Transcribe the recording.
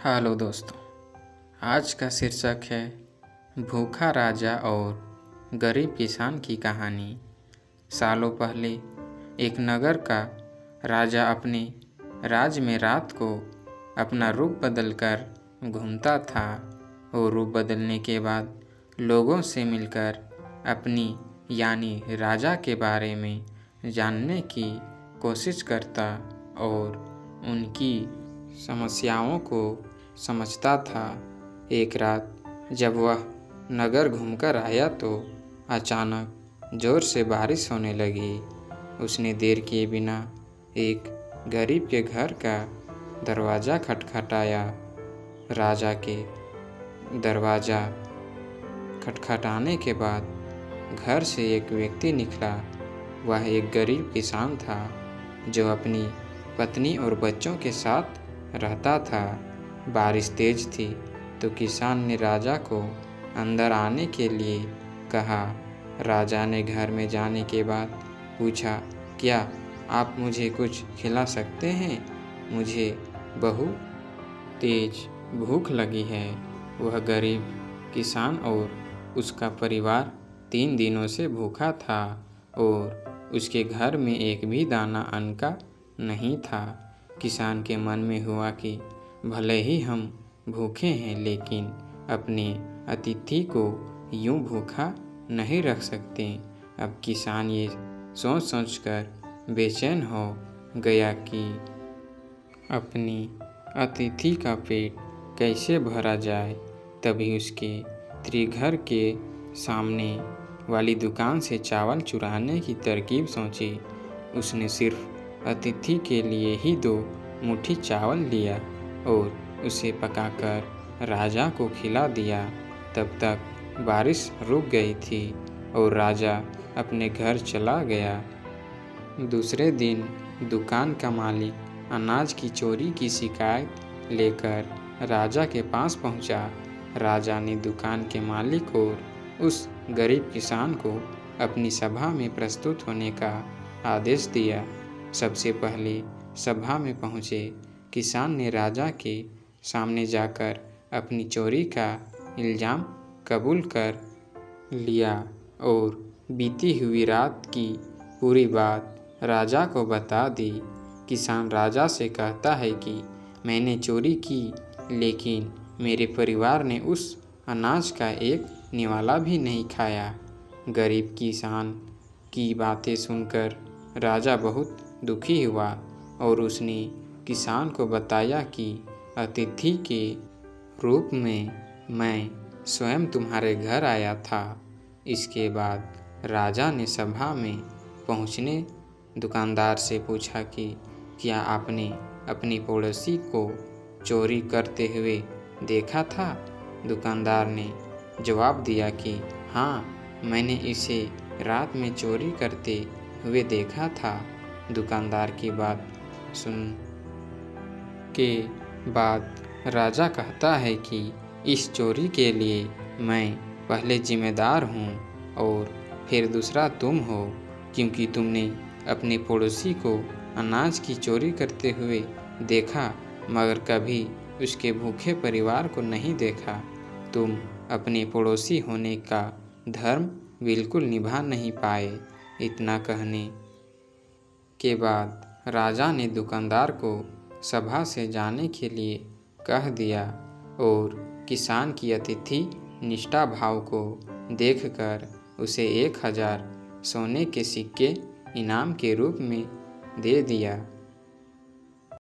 Hello दोस्तों, आज का शीर्षक है भूखा राजा और गरीब किसान की कहानी। सालों पहले एक नगर का राजा अपने राज्य में रात को अपना रूप बदलकर घूमता था और रूप बदलने के बाद लोगों से मिलकर अपनी यानी राजा के बारे में जानने की कोशिश करता और उनकी समस्याओं को समझता था। एक रात जब वह नगर घूमकर आया तो अचानक जोर से बारिश होने लगी। उसने देर किए बिना एक गरीब के घर का दरवाज़ा खटखटाया। राजा के दरवाज़ा खटखटाने के बाद घर से एक व्यक्ति निकला। वह एक गरीब किसान था जो अपनी पत्नी और बच्चों के साथ रहता था। बारिश तेज थी तो किसान ने राजा को अंदर आने के लिए कहा। राजा ने घर में जाने के बाद पूछा, क्या आप मुझे कुछ खिला सकते हैं? मुझे बहुत तेज भूख लगी है। वह गरीब किसान और उसका परिवार 3 दिनों से भूखा था और उसके घर में एक भी दाना अन्न का नहीं था। किसान के मन में हुआ कि भले ही हम भूखे हैं, लेकिन अपने अतिथि को यूं भूखा नहीं रख सकते। अब किसान ये सोच सोचकर बेचैन हो गया कि अपनी अतिथि का पेट कैसे भरा जाए। तभी उसके त्रिघर के सामने वाली दुकान से चावल चुराने की तरकीब सोची। उसने सिर्फ अतिथि के लिए ही 2 मुट्ठी चावल लिया और उसे पकाकर राजा को खिला दिया। तब तक बारिश रुक गई थी और राजा अपने घर चला गया। दूसरे दिन दुकान का मालिक अनाज की चोरी की शिकायत लेकर राजा के पास पहुंचा। राजा ने दुकान के मालिक और उस गरीब किसान को अपनी सभा में प्रस्तुत होने का आदेश दिया। सबसे पहले सभा में पहुँचे किसान ने राजा के सामने जाकर अपनी चोरी का इल्ज़ाम कबूल कर लिया और बीती हुई रात की पूरी बात राजा को बता दी। किसान राजा से कहता है कि मैंने चोरी की, लेकिन मेरे परिवार ने उस अनाज का एक निवाला भी नहीं खाया। गरीब किसान की बातें सुनकर राजा बहुत दुखी हुआ और उसने किसान को बताया कि अतिथि के रूप में मैं स्वयं तुम्हारे घर आया था। इसके बाद राजा ने सभा में पहुंचने दुकानदार से पूछा कि क्या आपने अपनी पड़ोसी को चोरी करते हुए देखा था? दुकानदार ने जवाब दिया कि हाँ, मैंने इसे रात में चोरी करते हुए देखा था। दुकानदार की बात सुन के बाद राजा कहता है कि इस चोरी के लिए मैं पहले जिम्मेदार हूँ और फिर दूसरा तुम हो, क्योंकि तुमने अपने पड़ोसी को अनाज की चोरी करते हुए देखा मगर कभी उसके भूखे परिवार को नहीं देखा। तुम अपने पड़ोसी होने का धर्म बिल्कुल निभा नहीं पाए। इतना कहने के बाद राजा ने दुकानदार को सभा से जाने के लिए कह दिया और किसान की अतिथि निष्ठा भाव को देखकर उसे 1000 सोने के सिक्के इनाम के रूप में दे दिया।